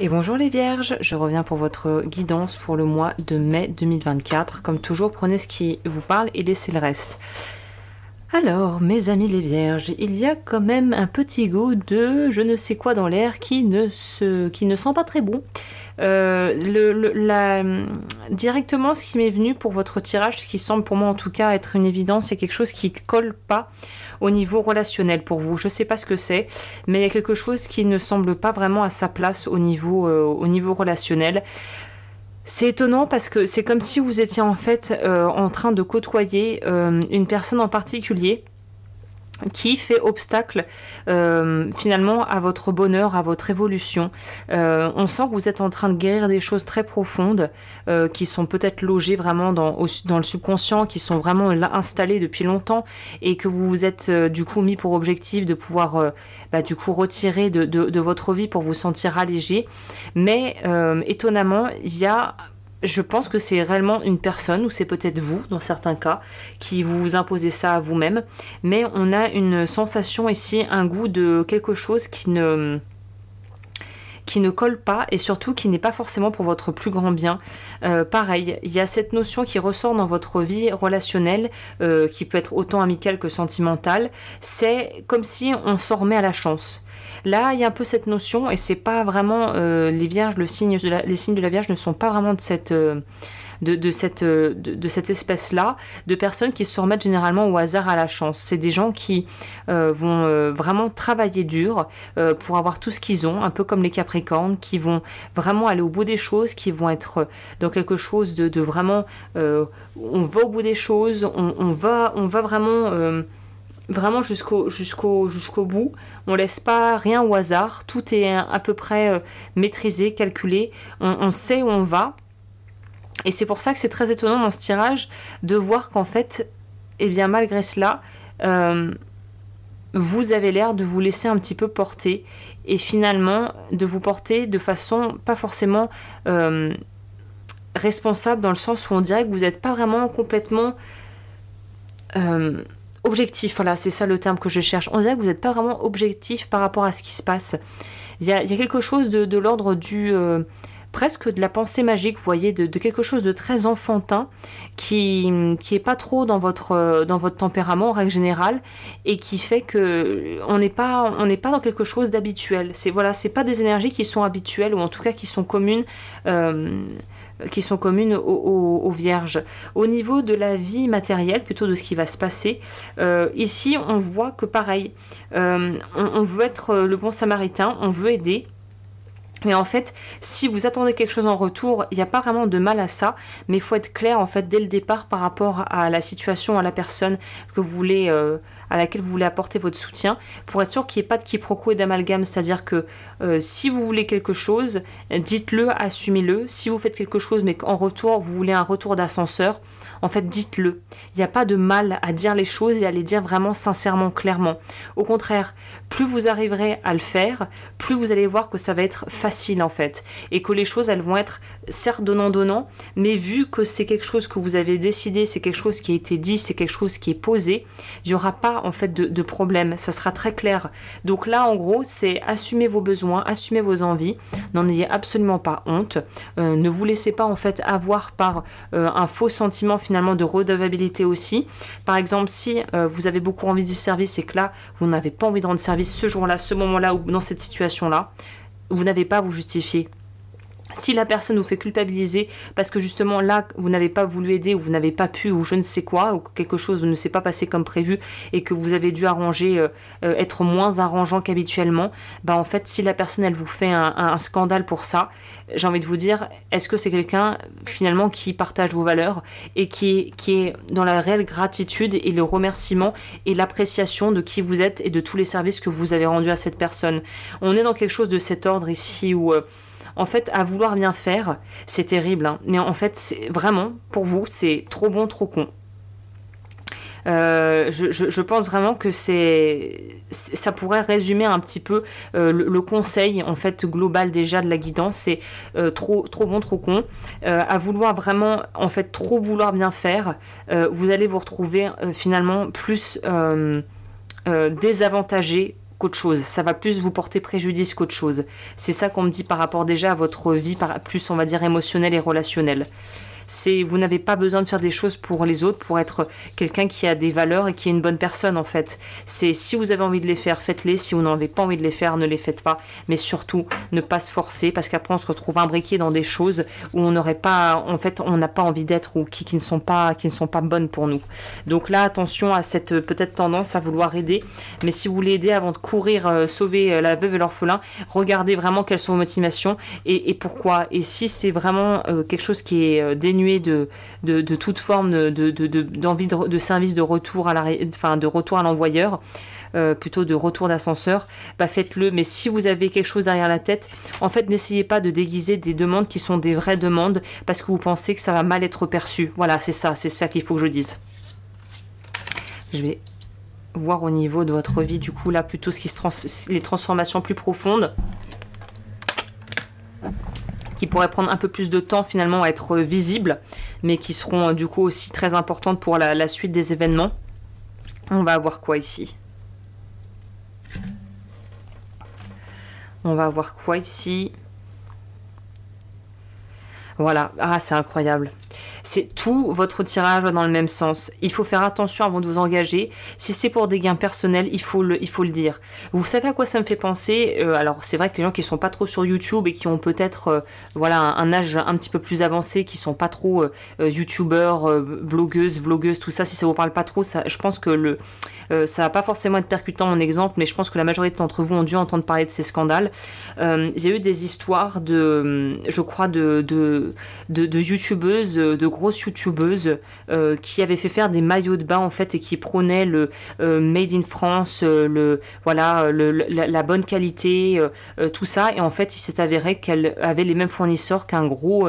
Et bonjour les vierges, je reviens pour votre guidance pour le mois de mai 2024. Comme toujours, prenez ce qui vous parle et laissez le reste. Alors, mes amis les vierges, il y a quand même un petit goût de je ne sais quoi dans l'air qui ne sent pas très bon. Directement, ce qui m'est venu pour votre tirage, ce qui semble pour moi en tout cas être une évidence, c'est quelque chose qui colle pas au niveau relationnel pour vous. Je sais pas ce que c'est, mais il y a quelque chose qui ne semble pas vraiment à sa place au niveau relationnel. C'est étonnant parce que c'est comme si vous étiez en fait en train de côtoyer une personne en particulier qui fait obstacle finalement à votre bonheur, à votre évolution. On sent que vous êtes en train de guérir des choses très profondes qui sont peut-être logées vraiment dans le subconscient, qui sont vraiment là installées depuis longtemps et que vous vous êtes du coup mis pour objectif de pouvoir du coup retirer de votre vie pour vous sentir allégé. Mais étonnamment, je pense que c'est réellement une personne, ou c'est peut-être vous, dans certains cas, qui vous imposez ça à vous-même. Mais on a une sensation ici, un goût de quelque chose qui ne colle pas et surtout qui n'est pas forcément pour votre plus grand bien. Pareil, il y a cette notion qui ressort dans votre vie relationnelle, qui peut être autant amicale que sentimentale. C'est comme si on s'en remet à la chance. Là, il y a un peu cette notion, et c'est pas vraiment les vierges, les signes de la Vierge ne sont pas vraiment de cette espèce-là, de personnes qui se remettent généralement au hasard à la chance. C'est des gens qui vont vraiment travailler dur pour avoir tout ce qu'ils ont, un peu comme les Capricornes, qui vont vraiment aller au bout des choses, qui vont être dans quelque chose de vraiment... on va au bout des choses, on va vraiment jusqu'au bout. On laisse pas rien au hasard, tout est à peu près maîtrisé, calculé, on sait où on va. Et c'est pour ça que c'est très étonnant dans ce tirage de voir qu'en fait, eh bien malgré cela, vous avez l'air de vous laisser un petit peu porter et finalement de vous porter de façon pas forcément responsable, dans le sens où on dirait que vous n'êtes pas vraiment complètement objectif. Voilà, c'est ça le terme que je cherche. On dirait que vous n'êtes pas vraiment objectif par rapport à ce qui se passe. Il y a quelque chose de l'ordre du... presque de la pensée magique, vous voyez, de quelque chose de très enfantin qui est pas trop dans votre tempérament en règle générale et qui fait que on n'est pas dans quelque chose d'habituel. C'est pas des énergies qui sont habituelles ou en tout cas qui sont communes aux vierges. Au niveau de la vie matérielle, plutôt de ce qui va se passer, ici on voit que pareil, on veut être le bon samaritain, on veut aider. Mais en fait, si vous attendez quelque chose en retour, il n'y a pas vraiment de mal à ça, mais il faut être clair en fait dès le départ par rapport à la situation, à la personne que vous voulez, à laquelle vous voulez apporter votre soutien, pour être sûr qu'il n'y ait pas de quiproquo et d'amalgame. C'est-à-dire que si vous voulez quelque chose, dites-le, assumez-le. Si vous faites quelque chose mais qu'en retour vous voulez un retour d'ascenseur, en fait dites-le. Il n'y a pas de mal à dire les choses et à les dire vraiment sincèrement, clairement. Au contraire, plus vous arriverez à le faire, plus vous allez voir que ça va être facile en fait, et que les choses elles vont être certes donnant-donnant, mais vu que c'est quelque chose que vous avez décidé, c'est quelque chose qui a été dit, c'est quelque chose qui est posé, il n'y aura pas en fait de problème, ça sera très clair. Donc là en gros c'est assumer vos besoins, assumer vos envies, n'en ayez absolument pas honte, ne vous laissez pas en fait avoir par un faux sentiment finalement de redevabilité aussi. Par exemple, si vous avez beaucoup envie du service et que là vous n'avez pas envie de rendre service ce jour-là, ce moment-là ou dans cette situation-là, vous n'avez pas à vous justifier. Si la personne vous fait culpabiliser parce que justement là vous n'avez pas voulu aider ou vous n'avez pas pu ou je ne sais quoi ou que quelque chose ne s'est pas passé comme prévu et que vous avez dû arranger, être moins arrangeant qu'habituellement, en fait si la personne elle vous fait un scandale pour ça, j'ai envie de vous dire, est-ce que c'est quelqu'un finalement qui partage vos valeurs et qui est dans la réelle gratitude et le remerciement et l'appréciation de qui vous êtes et de tous les services que vous avez rendus à cette personne. On est dans quelque chose de cet ordre ici où en fait, à vouloir bien faire, c'est terrible, hein. Mais en fait, c'est vraiment, pour vous, c'est trop bon, trop con. Je pense vraiment que ça pourrait résumer un petit peu le conseil en fait global déjà de la guidance, c'est trop bon, trop con. À vouloir vraiment, en fait, trop vouloir bien faire, vous allez vous retrouver finalement plus désavantagé qu'autre chose. Ça va plus vous porter préjudice qu'autre chose. C'est ça qu'on me dit par rapport déjà à votre vie, plus on va dire émotionnelle et relationnelle. Vous n'avez pas besoin de faire des choses pour les autres, pour être quelqu'un qui a des valeurs et qui est une bonne personne en fait. C'est si vous avez envie de les faire, faites-les. Si vous n'avez pas envie de les faire, ne les faites pas. Mais surtout, ne pas se forcer parce qu'après on se retrouve imbriqué dans des choses où on n'aurait pas, en fait, on n'a pas envie d'être ou qui ne sont pas bonnes pour nous. Donc là, attention à cette peut-être tendance à vouloir aider. Mais si vous voulez aider avant de courir sauver la veuve et l'orphelin, regardez vraiment quelles sont vos motivations et pourquoi. Et si c'est vraiment quelque chose qui est dénué de toute forme d'envie de service de retour de retour à l'envoyeur, plutôt de retour d'ascenseur, bah faites-le. Mais si vous avez quelque chose derrière la tête, en fait, n'essayez pas de déguiser des demandes qui sont des vraies demandes parce que vous pensez que ça va mal être perçu. Voilà, c'est ça qu'il faut que je dise. Je vais voir au niveau de votre vie, du coup, là, plutôt les transformations plus profondes, qui pourraient prendre un peu plus de temps finalement à être visibles, mais qui seront du coup aussi très importantes pour la suite des événements. On va avoir quoi ici? On va avoir quoi ici? Voilà, ah c'est incroyable. C'est tout votre tirage va dans le même sens. Il faut faire attention avant de vous engager. Si c'est pour des gains personnels, il faut le dire. Vous savez à quoi ça me fait penser? Alors c'est vrai que les gens qui sont pas trop sur YouTube et qui ont peut-être voilà un âge un petit peu plus avancé, qui sont pas trop youtubeurs, blogueuses, vlogueuses, tout ça, si ça vous parle pas trop, ça, je pense que ça va pas forcément être percutant mon exemple, mais je pense que la majorité d'entre vous ont dû entendre parler de ces scandales. Il y a eu des histoires je crois de youtubeuses, de grosses youtubeuses qui avaient fait faire des maillots de bain en fait et qui prônaient le made in France, la bonne qualité, tout ça, et en fait il s'est avéré qu'elle avait les mêmes fournisseurs qu'un gros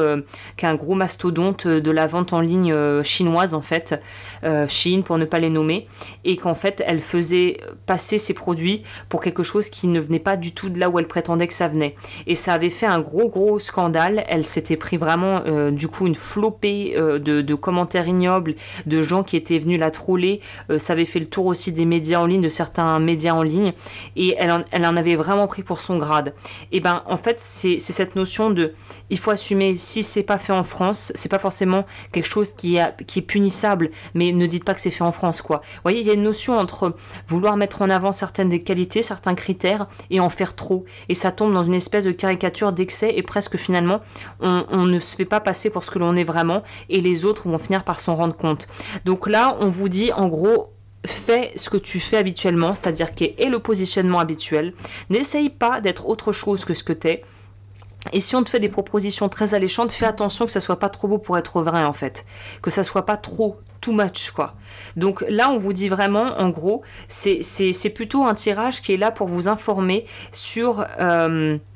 mastodonte de la vente en ligne chinoise en fait, Shein pour ne pas les nommer, et qu'en fait elle faisait passer ses produits pour quelque chose qui ne venait pas du tout de là où elle prétendait que ça venait, et ça avait fait un gros scandale. Elle s'était pris vraiment du coup une flopée de commentaires ignobles, de gens qui étaient venus la troller. Ça avait fait le tour aussi des médias en ligne, de certains médias en ligne, et elle en avait vraiment pris pour son grade. Et ben en fait c'est cette notion de il faut assumer, si c'est pas fait en France, c'est pas forcément quelque chose qui est punissable, mais ne dites pas que c'est fait en France quoi. Vous voyez, il y a une notion entre vouloir mettre en avant certaines des qualités, certains critères, et en faire trop, et ça tombe dans une espèce de caricature d'excès, et presque finalement on ne se fait pas passer pour ce que l'on est vraiment, et les autres vont finir par s'en rendre compte. Donc là on vous dit en gros, fais ce que tu fais habituellement, c'est-à-dire quel est le positionnement habituel, n'essaye pas d'être autre chose que ce que t'es. Et si on te fait des propositions très alléchantes, fais attention que ça soit pas trop beau pour être vrai en fait, que ça soit pas trop too much quoi. Donc là on vous dit vraiment en gros c'est plutôt un tirage qui est là pour vous informer sur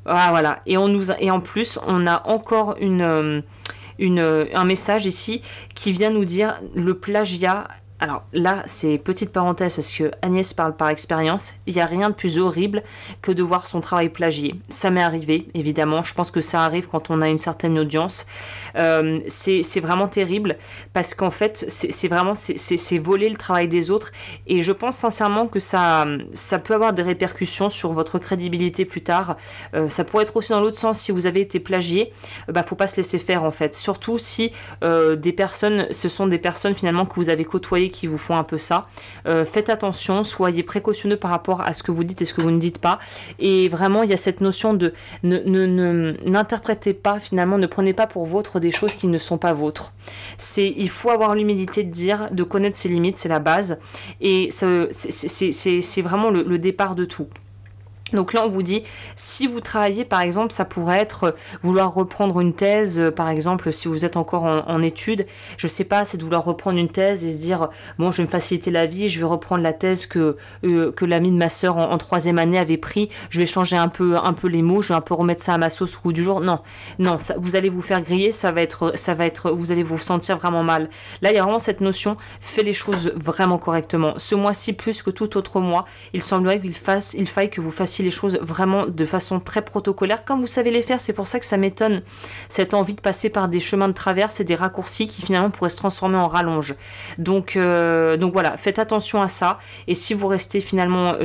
voilà, et en plus on a encore un message ici qui vient nous dire le plagiat. Alors là, c'est petite parenthèse parce que Agnès parle par expérience. Il n'y a rien de plus horrible que de voir son travail plagié. Ça m'est arrivé, évidemment. Je pense que ça arrive quand on a une certaine audience. C'est vraiment terrible parce qu'en fait, c'est voler le travail des autres. Et je pense sincèrement que ça peut avoir des répercussions sur votre crédibilité plus tard. Ça pourrait être aussi dans l'autre sens. Si vous avez été plagié, faut pas se laisser faire en fait. Surtout si ce sont des personnes finalement que vous avez côtoyées qui vous font un peu ça. Faites attention, soyez précautionneux par rapport à ce que vous dites et ce que vous ne dites pas. Et vraiment, il y a cette notion de n'interprétez pas finalement, ne prenez pas pour vôtre des choses qui ne sont pas vôtres. Il faut avoir l'humilité de dire, de connaître ses limites, c'est la base. Et c'est vraiment le départ de tout. Donc là, on vous dit, si vous travaillez, par exemple, ça pourrait être vouloir reprendre une thèse, par exemple, si vous êtes encore en études, je sais pas, c'est de vouloir reprendre une thèse et se dire, bon, je vais me faciliter la vie, je vais reprendre la thèse que l'ami de ma sœur en 3e année avait pris, je vais changer un peu les mots, je vais un peu remettre ça à ma sauce au goût du jour. Non, ça, vous allez vous faire griller, ça va être, vous allez vous sentir vraiment mal. Là, il y a vraiment cette notion, fais les choses vraiment correctement. Ce mois-ci, plus que tout autre mois, il semblerait qu'il faille que vous fassiez les choses vraiment de façon très protocolaire, comme vous savez les faire. C'est pour ça que ça m'étonne, cette envie de passer par des chemins de traverse et des raccourcis qui finalement pourraient se transformer en rallonge. Donc voilà, faites attention à ça. Et si vous restez finalement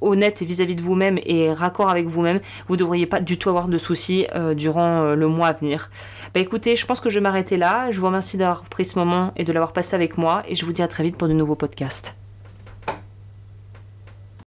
honnête vis-à-vis de vous-même et raccord avec vous-même, vous ne devriez pas du tout avoir de soucis durant le mois à venir. Écoutez, je pense que je vais m'arrêter là. Je vous remercie d'avoir pris ce moment et de l'avoir passé avec moi. Et je vous dis à très vite pour de nouveaux podcasts.